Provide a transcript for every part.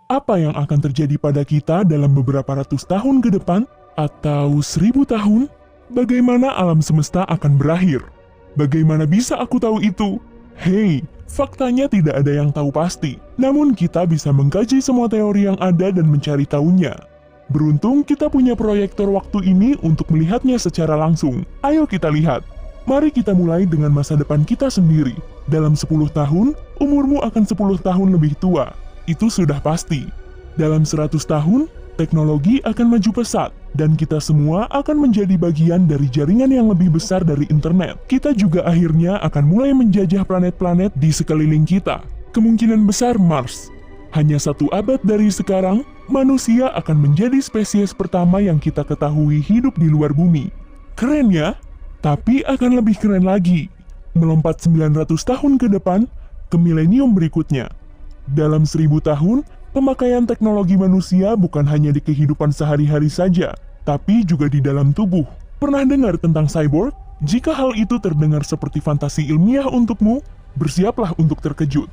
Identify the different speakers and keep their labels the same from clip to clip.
Speaker 1: Apa yang akan terjadi pada kita dalam beberapa ratus tahun ke depan? Atau 1000 tahun? Bagaimana alam semesta akan berakhir? Bagaimana bisa aku tahu itu? Hei, faktanya tidak ada yang tahu pasti. Namun kita bisa mengkaji semua teori yang ada dan mencari tahunya. Beruntung kita punya proyektor waktu ini untuk melihatnya secara langsung. Ayo kita lihat. Mari kita mulai dengan masa depan kita sendiri. Dalam 10 tahun, umurmu akan 10 tahun lebih tua. Itu sudah pasti. Dalam 100 tahun, teknologi akan maju pesat, dan kita semua akan menjadi bagian dari jaringan yang lebih besar dari internet. Kita juga akhirnya akan mulai menjajah planet-planet di sekeliling kita. Kemungkinan besar Mars. Hanya 1 abad dari sekarang, manusia akan menjadi spesies pertama yang kita ketahui hidup di luar bumi. Keren ya? Tapi akan lebih keren lagi. Melompat 900 tahun ke depan, ke milenium berikutnya. Dalam 1000 tahun, pemakaian teknologi manusia bukan hanya di kehidupan sehari-hari saja, tapi juga di dalam tubuh. Pernah dengar tentang cyborg? Jika hal itu terdengar seperti fantasi ilmiah untukmu, bersiaplah untuk terkejut.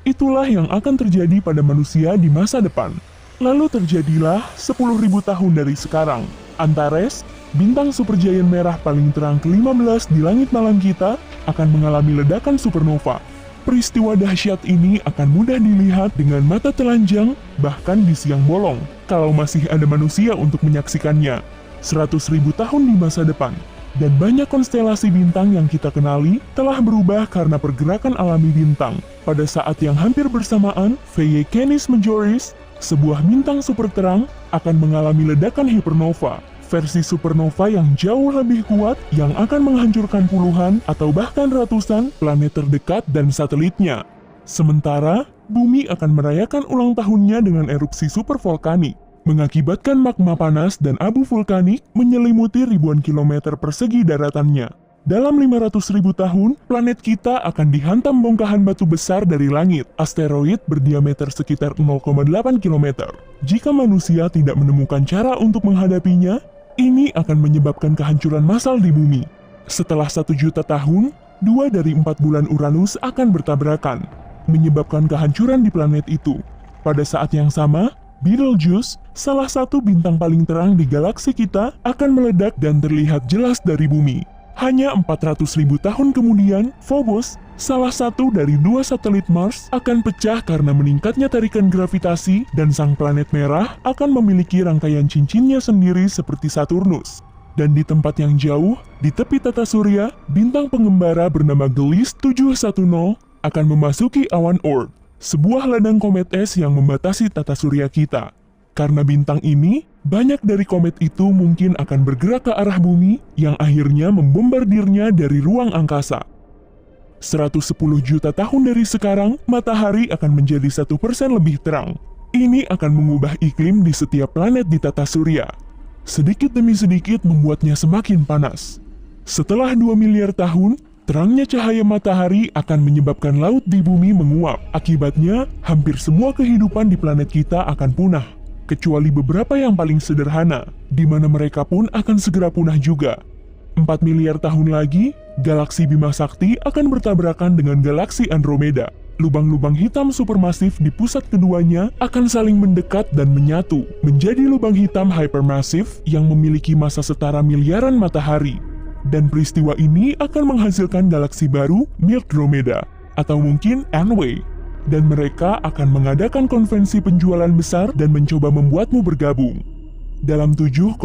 Speaker 1: Itulah yang akan terjadi pada manusia di masa depan. Lalu terjadilah 10.000 tahun dari sekarang. Antares, bintang supergiant merah paling terang ke-15 di langit malam kita, akan mengalami ledakan supernova. Peristiwa dahsyat ini akan mudah dilihat dengan mata telanjang, bahkan di siang bolong, kalau masih ada manusia untuk menyaksikannya. 100.000 tahun di masa depan, dan banyak konstelasi bintang yang kita kenali telah berubah karena pergerakan alami bintang. Pada saat yang hampir bersamaan, Phaeae Canis Majoris, sebuah bintang super terang, akan mengalami ledakan hypernova. Versi supernova yang jauh lebih kuat yang akan menghancurkan puluhan atau bahkan ratusan planet terdekat dan satelitnya. Sementara, bumi akan merayakan ulang tahunnya dengan erupsi supervolkanik, mengakibatkan magma panas dan abu vulkanik menyelimuti ribuan kilometer persegi daratannya. Dalam 500.000 tahun, planet kita akan dihantam bongkahan batu besar dari langit, asteroid berdiameter sekitar 0,8 km. Jika manusia tidak menemukan cara untuk menghadapinya, ini akan menyebabkan kehancuran massal di bumi. Setelah 1 juta tahun, 2 dari 4 bulan Uranus akan bertabrakan, menyebabkan kehancuran di planet itu. Pada saat yang sama, Betelgeuse, salah satu bintang paling terang di galaksi kita, akan meledak dan terlihat jelas dari bumi. Hanya 400.000 tahun kemudian, Phobos, salah satu dari 2 satelit Mars, akan pecah karena meningkatnya tarikan gravitasi dan sang planet merah akan memiliki rangkaian cincinnya sendiri seperti Saturnus. Dan di tempat yang jauh, di tepi tata surya, bintang pengembara bernama Gliese 710 akan memasuki awan Oort, sebuah ladang komet es yang membatasi tata surya kita. Karena bintang ini, banyak dari komet itu mungkin akan bergerak ke arah bumi yang akhirnya membombardirnya dari ruang angkasa. 110 juta tahun dari sekarang, matahari akan menjadi 1% lebih terang. Ini akan mengubah iklim di setiap planet di tata surya. Sedikit demi sedikit membuatnya semakin panas. Setelah 2 miliar tahun, terangnya cahaya matahari akan menyebabkan laut di bumi menguap. Akibatnya, hampir semua kehidupan di planet kita akan punah. Kecuali beberapa yang paling sederhana, di mana mereka pun akan segera punah juga. 4 miliar tahun lagi, galaksi Bima Sakti akan bertabrakan dengan galaksi Andromeda. Lubang-lubang hitam supermasif di pusat keduanya akan saling mendekat dan menyatu, menjadi lubang hitam hypermassive yang memiliki massa setara miliaran matahari. Dan peristiwa ini akan menghasilkan galaksi baru, Milkdromeda, atau mungkin Anway. Dan mereka akan mengadakan konvensi penjualan besar dan mencoba membuatmu bergabung. Dalam 7,9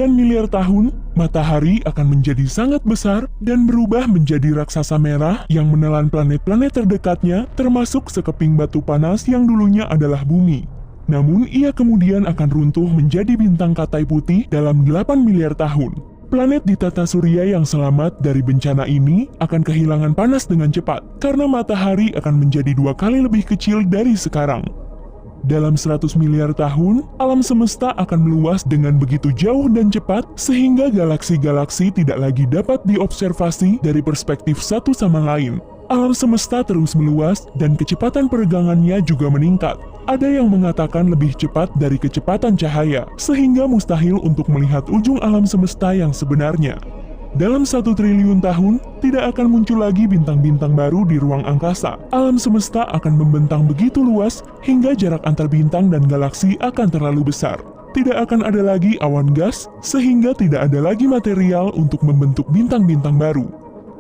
Speaker 1: miliar tahun, matahari akan menjadi sangat besar dan berubah menjadi raksasa merah yang menelan planet-planet terdekatnya, termasuk sekeping batu panas yang dulunya adalah bumi. Namun ia kemudian akan runtuh menjadi bintang katai putih dalam 8 miliar tahun. Planet di tata surya yang selamat dari bencana ini akan kehilangan panas dengan cepat, karena matahari akan menjadi 2 kali lebih kecil dari sekarang. Dalam 100 miliar tahun, alam semesta akan meluas dengan begitu jauh dan cepat, sehingga galaksi-galaksi tidak lagi dapat diobservasi dari perspektif satu sama lain. Alam semesta terus meluas, dan kecepatan peregangannya juga meningkat. Ada yang mengatakan lebih cepat dari kecepatan cahaya, sehingga mustahil untuk melihat ujung alam semesta yang sebenarnya. Dalam 1 triliun tahun, tidak akan muncul lagi bintang-bintang baru di ruang angkasa. Alam semesta akan membentang begitu luas, hingga jarak antar bintang dan galaksi akan terlalu besar. Tidak akan ada lagi awan gas, sehingga tidak ada lagi material untuk membentuk bintang-bintang baru.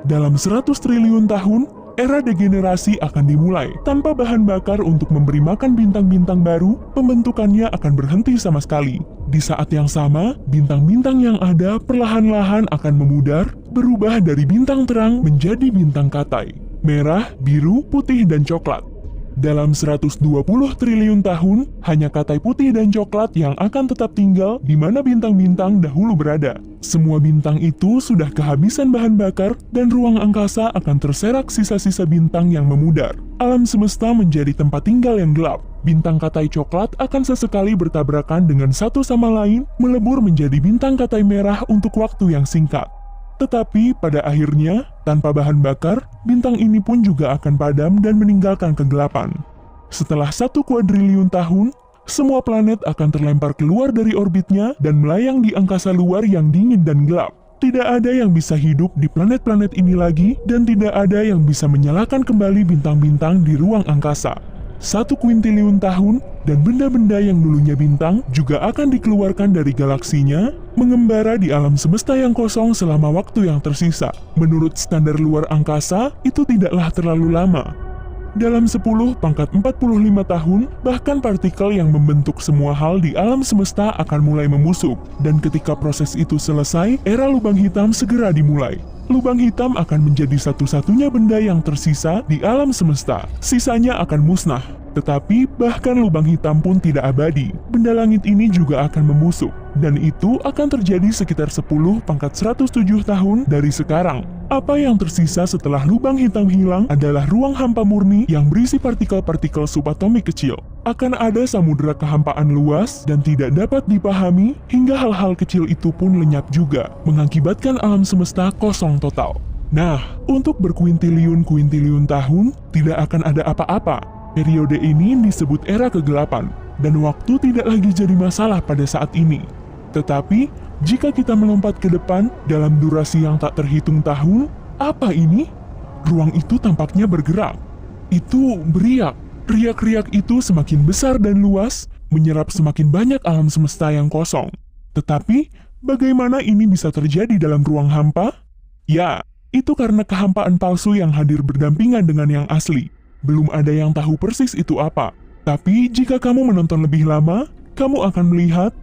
Speaker 1: Dalam 100 triliun tahun, era degenerasi akan dimulai. Tanpa bahan bakar untuk memberi makan bintang-bintang baru, pembentukannya akan berhenti sama sekali. Di saat yang sama, bintang-bintang yang ada perlahan-lahan akan memudar, berubah dari bintang terang menjadi bintang katai. Merah, biru, putih, dan coklat. Dalam 120 triliun tahun, hanya katai putih dan coklat yang akan tetap tinggal di mana bintang-bintang dahulu berada. Semua bintang itu sudah kehabisan bahan bakar dan ruang angkasa akan terserak sisa-sisa bintang yang memudar. Alam semesta menjadi tempat tinggal yang gelap. Bintang katai coklat akan sesekali bertabrakan dengan satu sama lain, melebur menjadi bintang katai merah untuk waktu yang singkat. Tetapi pada akhirnya, tanpa bahan bakar, bintang ini pun juga akan padam dan meninggalkan kegelapan. Setelah 1 kuadriliun tahun, semua planet akan terlempar keluar dari orbitnya dan melayang di angkasa luar yang dingin dan gelap. Tidak ada yang bisa hidup di planet-planet ini lagi, dan tidak ada yang bisa menyalakan kembali bintang-bintang di ruang angkasa. 1 kuintiliun tahun, dan benda-benda yang dulunya bintang juga akan dikeluarkan dari galaksinya, mengembara di alam semesta yang kosong selama waktu yang tersisa. Menurut standar luar angkasa, itu tidaklah terlalu lama. Dalam 10⁻45 tahun, bahkan partikel yang membentuk semua hal di alam semesta akan mulai membusuk, dan ketika proses itu selesai, era lubang hitam segera dimulai. Lubang hitam akan menjadi satu-satunya benda yang tersisa di alam semesta. Sisanya akan musnah. Tetapi bahkan lubang hitam pun tidak abadi. Benda langit ini juga akan membusuk. Dan itu akan terjadi sekitar 10⁻107 tahun dari sekarang. Apa yang tersisa setelah lubang hitam hilang adalah ruang hampa murni yang berisi partikel-partikel subatomik kecil. Akan ada samudera kehampaan luas dan tidak dapat dipahami, hingga hal-hal kecil itu pun lenyap juga, mengakibatkan alam semesta kosong total. Nah, untuk berkuintiliun-kuintiliun tahun, tidak akan ada apa-apa. Periode ini disebut era kegelapan, dan waktu tidak lagi jadi masalah pada saat ini. Tetapi, jika kita melompat ke depan dalam durasi yang tak terhitung tahun, apa ini? Ruang itu tampaknya bergerak. Itu beriak. Riak-riak itu semakin besar dan luas, menyerap semakin banyak alam semesta yang kosong. Tetapi, bagaimana ini bisa terjadi dalam ruang hampa? Ya, itu karena kehampaan palsu yang hadir berdampingan dengan yang asli. Belum ada yang tahu persis itu apa. Tapi jika kamu menonton lebih lama, kamu akan melihat,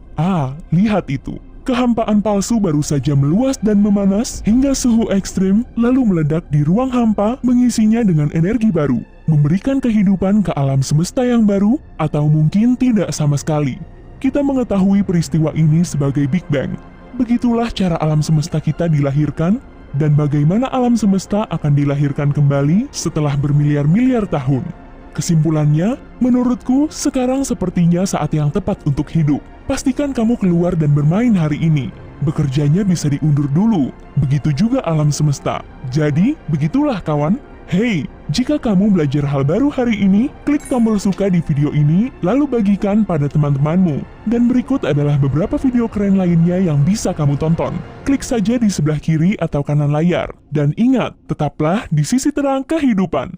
Speaker 1: lihat itu. Kehampaan palsu baru saja meluas dan memanas hingga suhu ekstrim, lalu meledak di ruang hampa, mengisinya dengan energi baru, memberikan kehidupan ke alam semesta yang baru, atau mungkin tidak sama sekali. Kita mengetahui peristiwa ini sebagai Big Bang. Begitulah cara alam semesta kita dilahirkan, dan bagaimana alam semesta akan dilahirkan kembali setelah bermiliar-miliar tahun. Kesimpulannya, menurutku sekarang sepertinya saat yang tepat untuk hidup. Pastikan kamu keluar dan bermain hari ini. Bekerjanya bisa diundur dulu. Begitu juga alam semesta. Jadi, begitulah kawan. Hey, jika kamu belajar hal baru hari ini, klik tombol suka di video ini, lalu bagikan pada teman-temanmu. Dan berikut adalah beberapa video keren lainnya yang bisa kamu tonton. Klik saja di sebelah kiri atau kanan layar. Dan ingat, tetaplah di sisi terang kehidupan.